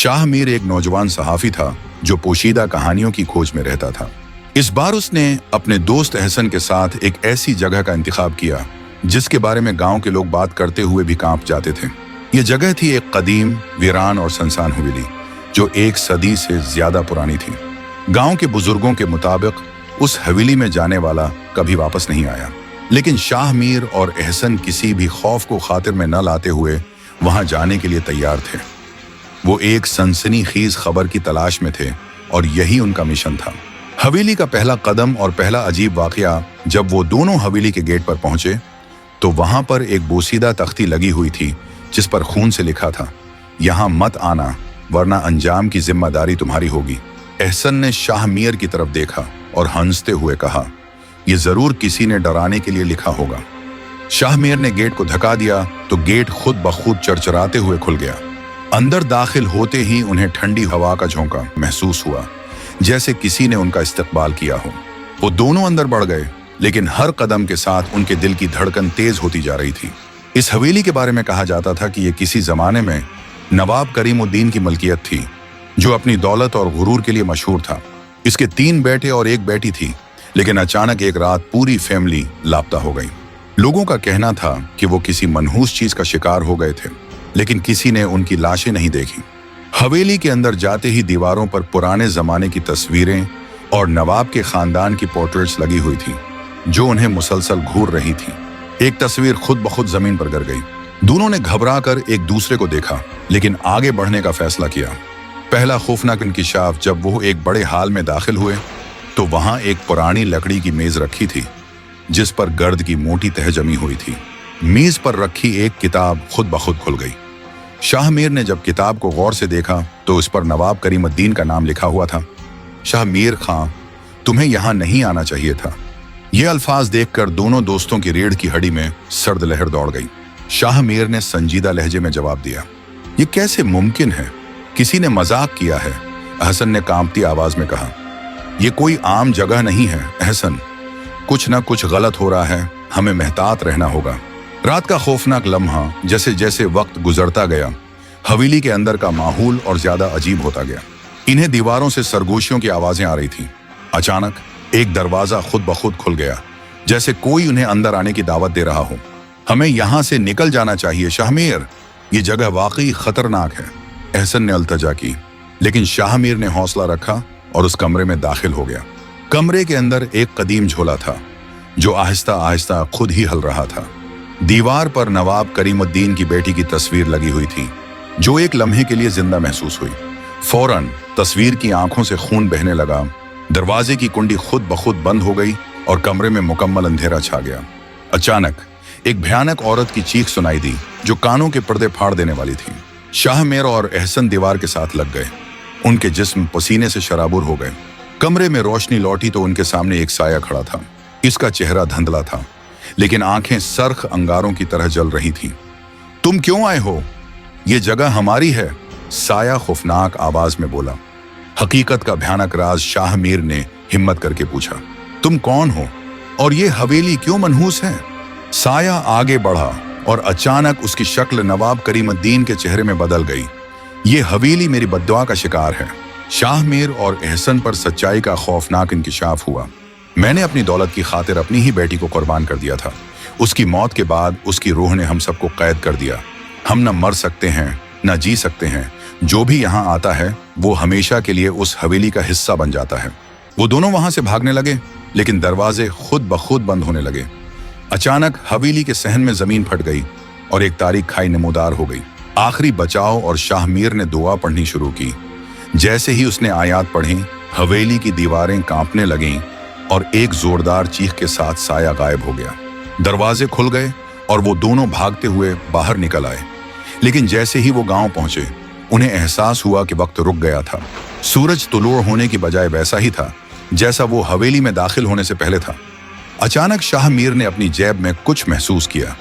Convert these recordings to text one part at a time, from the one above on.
शाह मीर एक नौजवान सहाफी था जो पोशीदा कहानियों की खोज में रहता था। इस बार उसने अपने दोस्त एहसन के साथ एक ऐसी जगह का इंतखाब किया जिसके बारे में गांव के लोग बात करते हुए भी कांप जाते थे। ये जगह थी एक कदीम, वीरान और सुनसान हवेली जो 1 सदी से ज्यादा पुरानी थी। गांव के बुजुर्गों के मुताबिक उस हवेली में जाने वाला कभी वापस नहीं आया, लेकिन शाह मीर और एहसन किसी भी खौफ को खातिर में न लाते हुए वहां जाने के लिए तैयार थे। वो एक सनसनीखेज खबर की तलाश में थे और यही उनका मिशन था। हवेली का पहला कदम और पहला अजीब वाकया जब वो दोनों हवेली के गेट पर पहुंचे तो वहां पर एक बोसीदा तख्ती लगी हुई थी जिस पर खून से लिखा था, यहाँ मत आना वरना अंजाम की जिम्मेदारी तुम्हारी होगी। एहसन ने शाह मीर की तरफ देखा और हंसते हुए कहा, यह जरूर किसी ने डराने के लिए लिखा होगा। शाह मीर ने गेट को धक्का दिया तो गेट खुद ब खुद चरचराते हुए खुल गया। अंदर दाखिल होते ही उन्हें ठंडी हवा का झोंका महसूस हुआ, जैसे किसी ने उनका इस्तकबाल किया हो। वो दोनों अंदर बढ़ गए, लेकिन हर कदम के साथ उनके दिल की धड़कन तेज होती जा रही थी। इस हवेली के बारे में कहा जाता था कि यह किसी जमाने में नवाब करीमुद्दीन की मलकियत थी, जो अपनी दौलत और गुरूर के लिए मशहूर था। इसके 3 बेटे और 1 बेटी थी, लेकिन अचानक एक रात पूरी फैमिली लापता हो गई। लोगों का कहना था कि वो किसी मनहूस चीज का शिकार हो गए थे, लेकिन किसी ने उनकी लाशें नहीं देखी। हवेली के अंदर जाते ही दीवारों पर पुराने जमाने की तस्वीरें और नवाब के खानदान की पोर्ट्रेट्स लगी हुई थी, जो उन्हें मुसलसल घूर रही थी। एक तस्वीर खुद ब खुद जमीन पर गिर गई। दोनों ने घबरा कर एक दूसरे को देखा, लेकिन आगे बढ़ने का फैसला किया। पहला खौफनाक इंकिशाफ जब वो एक बड़े हाल में दाखिल हुए तो वहां एक पुरानी लकड़ी की मेज रखी थी जिस पर गर्द की मोटी तह जमी हुई थी। मेज पर रखी एक किताब खुद ब खुद खुल गई। शाह मीर ने जब किताब को गौर से देखा तो उस पर नवाब करीमुद्दीन का नाम लिखा हुआ था। शाह मीर खां, तुम्हें यहां नहीं आना चाहिए था। ये अल्फाज देखकर दोनों दोस्तों की रीढ़ की हड्डी में सर्द लहर दौड़ गई। शाह मीर ने संजीदा लहजे में जवाब दिया, ये कैसे मुमकिन है? किसी ने मजाक किया है। एहसन ने कांपती आवाज में कहा, ये कोई आम जगह नहीं है एहसन, कुछ ना कुछ गलत हो रहा है, हमें मेहतात रहना होगा। रात का खौफनाक लम्हा जैसे जैसे वक्त गुजरता गया, हवेली के अंदर का माहौल और ज्यादा अजीब होता गया। इन्हें दीवारों से सरगोशियों की आवाजें आ रही थी। अचानक एक दरवाजा खुद ब खुद खुल गया, जैसे कोई उन्हें अंदर आने की दावत दे रहा हो। हमें यहां से निकल जाना चाहिए शाह मीर, ये जगह वाकई खतरनाक है, एहसन ने अल्तजा की। लेकिन शाह मीर ने हौसला रखा और उस कमरे में दाखिल हो गया। कमरे के अंदर एक कदीम झोला था जो आहिस्ता आहिस्ता खुद ही हल रहा था। दीवार पर नवाब करीमुद्दीन की बेटी की तस्वीर लगी हुई थी, जो एक लम्हे के लिए जिंदा महसूस हुई। फौरन तस्वीर की आंखों से खून बहने लगा। दरवाजे की कुंडी खुद ब खुद बंद हो गई और कमरे में मुकम्मल अंधेरा छा गया। अचानक एक भयानक औरत की चीख सुनाई दी जो कानों के पर्दे फाड़ देने वाली थी। शाह मीर और एहसन दीवार के साथ लग गए। उनके जिस्म पसीने से शराबुर हो गए। कमरे में रोशनी लौटी तो उनके सामने एक साया खड़ा था। इसका चेहरा धुंधला था, लेकिन आंखें सरख अंगारों की तरह जल रही थीं। तुम क्यों आए हो? ये जगह हमारी है, साया खौफनाक आवाज में बोला। हकीकत का भयानक राज शाह मीर ने हिम्मत करके पूछा, तुम कौन हो और ये हवेली क्यों मनहूस है? साया आगे बढ़ा और अचानक उसकी शक्ल नवाब करीमुद्दीन के चेहरे में बदल गई। ये हवेली मेरी बद्दुआ का शिकार है। शाह मीर और एहसन पर सच्चाई का खौफनाक इंकिशाफ हुआ। मैंने अपनी दौलत की खातिर अपनी ही बेटी को कुर्बान कर दिया था। उसकी मौत के बाद उसकी रूह ने हम सबको कैद कर दिया। हम न मर सकते हैं न जी सकते हैं। जो भी यहाँ आता है वो हमेशा के लिए उस हवेली का हिस्सा बन जाता है। वो दोनों वहां से भागने लगे, लेकिन दरवाजे खुद ब खुद बंद होने लगे। अचानक हवेली के सहन में जमीन फट गई और एक तारीख खाई नमूदार हो गई। आखिरी बचाव और शाह मीर ने दुआ पढ़नी शुरू की। जैसे ही उसने आयात पढ़ी, हवेली की दीवारें कांपने लगीं और एक जोरदार चीख के साथ साया गायब हो गया। दरवाजे खुल गए और वो दोनों भागते हुए बाहर निकल आए। लेकिन जैसे ही वो गांव पहुंचे, उन्हें एहसास हुआ कि वक्त रुक गया था। सूरज तुलुआ होने की बजाय वैसा ही था जैसा वो हवेली में दाखिल होने से पहले था। अचानक शाह मीर ने अपनी जेब में कुछ महसूस किया।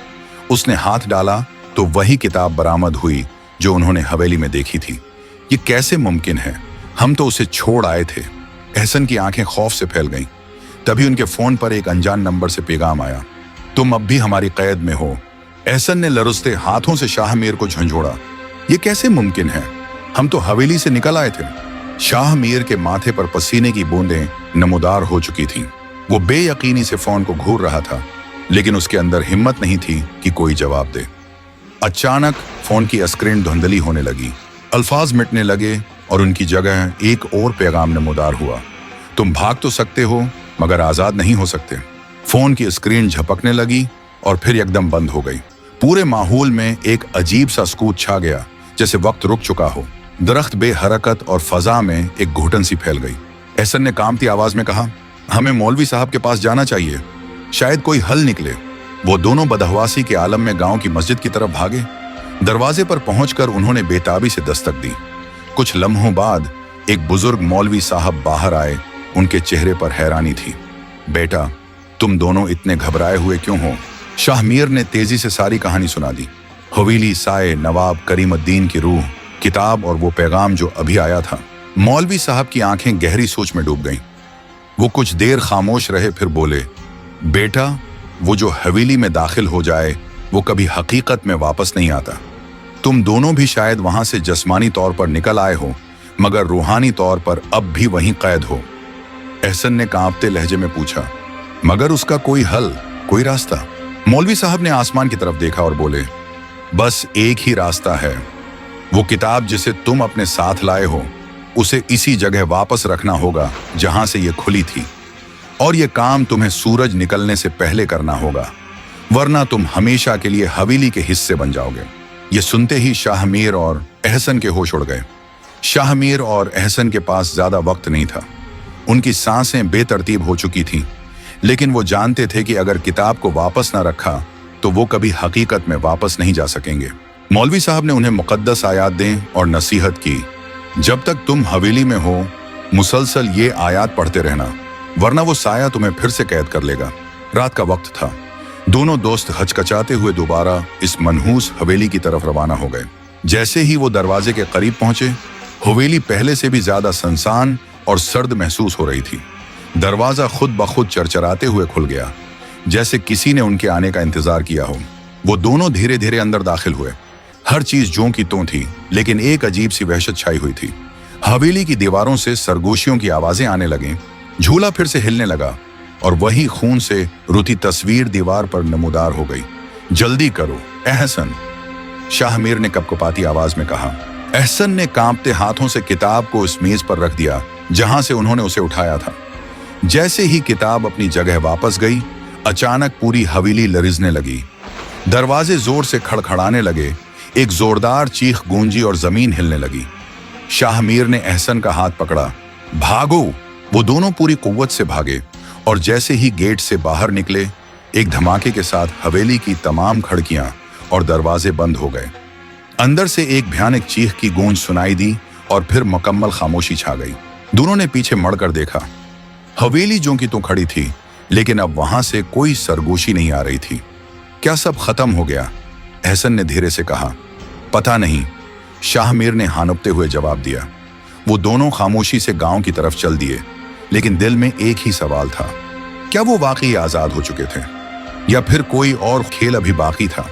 उसने हाथ डाला तो वही किताब बरामद हुई जो उन्होंने हवेली में देखी थी। ये कैसे मुमकिन है? हम तो उसे छोड़ आए थे। एहसन की आंखें खौफ से फैल गईं। तभी उनके फोन पर एक अनजान नंबर से पैगाम आया, तुम अब भी हमारी कैद में हो। एहसन ने लरुस्ते हाथों से शाह मीर को झंझोड़ा। ये कैसे मुमकिन है? हम तो हवेली से निकल आए थे। शाह मीर के माथे पर पसीने की बूंदें नमूदार हो चुकी थीं। वो बेयकीनी से फोन को घूर रहा था, लेकिन उसके अंदर हिम्मत नहीं थी कि कोई जवाब दे। अचानक फोन की स्क्रीन धुंधली होने लगी, अल्फाज मिटने लगे और उनकी जगह एक और पैगाम नमूदार हुआ। तुम भाग तो सकते हो मगर आजाद नहीं हो सकते। फोन की स्क्रीन झपकने लगी और फिर एकदम बंद हो गई। पूरे माहौल में एक अजीब सा सुकूत छा गया, जैसे वक्त रुक चुका हो। दरख्त बेहरकत और फजा में एक घुटन सी फैल गई। एहसन ने कांपती आवाज में कहा, हमें मौलवी साहब के पास जाना चाहिए, शायद कोई हल निकले। वो दोनों बदहवासी के आलम में गांव की मस्जिद की तरफ भागे। दरवाजे पर पहुंचकर उन्होंने बेताबी से दस्तक दी। कुछ लम्हों बाद एक बुजुर्ग मौलवी साहब बाहर आए। उनके चेहरे पर हैरानी थी। बेटा, तुम दोनों इतने घबराए हुए क्यों हो? शाह मीर ने तेजी से सारी कहानी सुना दी। हवेली, साए, नवाब करीमुद्दीन की रूह, किताब और वो पैगाम जो अभी आया था। मौलवी साहब की आंखें गहरी सोच में डूब गईं। वो कुछ देर खामोश रहे, फिर बोले, बेटा, वो जो हवेली में दाखिल हो जाए वो कभी हकीकत में वापस नहीं आता। तुम दोनों भी शायद वहां से जिस्मानी तौर पर निकल आए हो, मगर रूहानी तौर पर अब भी वहीं कैद हो। एहसन ने कांपते लहजे में पूछा, मगर उसका कोई हल, कोई रास्ता? मौलवी साहब ने आसमान की तरफ देखा और बोले, बस एक ही रास्ता है। वो किताब जिसे तुम अपने साथ लाए हो, उसे इसी जगह वापस रखना होगा जहां से ये खुली थी, और ये काम तुम्हें सूरज निकलने से पहले करना होगा, वरना तुम हमेशा के लिए हवेली के हिस्से बन जाओगे। ये सुनते ही शाह मीर और एहसन के होश उड़ गए। शाह मीर और एहसन के पास ज्यादा वक्त नहीं था। उनकी सांसें बेतरतीब हो चुकी थीं, लेकिन वो जानते थे कि अगर किताब को वापस न रखा तो वो कभी हकीकत में वापस नहीं जा सकेंगे। मौलवी साहब ने उन्हें मुकद्दस आयात दें और नसीहत की, जब तक तुम हवेली में हो मुसलसल ये आयात पढ़ते रहना, वरना वो साया तुम्हें फिर से कैद कर लेगा। रात का वक्त था। दोनों दोस्त हचकचाते हुए दोबारा इस मनहूस हवेली की तरफ रवाना हो गए। जैसे ही वो दरवाजे के करीब पहुंचे, हवेली पहले से भी ज्यादा सुनसान और सर्द महसूस हो रही थी। दरवाजा खुद ब खुद चरचराते हुए खुल गया, जैसे किसी ने उनके आने का इंतजार किया हो। वो दोनों धीरे धीरे अंदर दाखिल हुए। हर चीज ज्यों की त्यों थी, लेकिन एक अजीब सी वहशत छाई हुई थी। हवेली की दीवारों से सरगोशियों की आवाजें आने लगीं। झूला फिर से हिलने लगा और वही खून से रुती तस्वीर दीवार पर नमूदार हो गई। जल्दी करो एहसन, शाह मीर ने कपकपाती आवाज में कहा। एहसन ने कांपते हाथों से किताब को उस मेज पर रख दिया जहां से उन्होंने उसे उठाया था। जैसे ही किताब अपनी जगह वापस गई, अचानक पूरी हवेली लरिजने लगी। दरवाजे जोर से खड़खड़ाने लगे, एक जोरदार चीख गूंजी और जमीन हिलने लगी। शाह मीर ने एहसन का हाथ पकड़ा। भागो! वो दोनों पूरी कुव्वत से भागे और जैसे ही गेट से बाहर निकले, एक धमाके के साथ हवेली की तमाम खिड़कियां और दरवाजे बंद हो गए। अंदर से एक भयानक चीख की गूंज सुनाई दी और फिर मुकम्मल खामोशी छा गई। दोनों ने पीछे मुड़कर देखा। हवेली ज्यों की त्यों खड़ी थी, लेकिन अब वहां से कोई सरगोशी नहीं आ रही थी। क्या सब खत्म हो गया? एहसन ने धीरे से कहा। पता नहीं, शाह मीर ने हानपते हुए जवाब दिया। वो दोनों खामोशी से गांव की तरफ चल दिए, लेकिन दिल में एक ही सवाल था, क्या वो वाकई आजाद हो चुके थे या फिर कोई और खेल अभी बाकी था?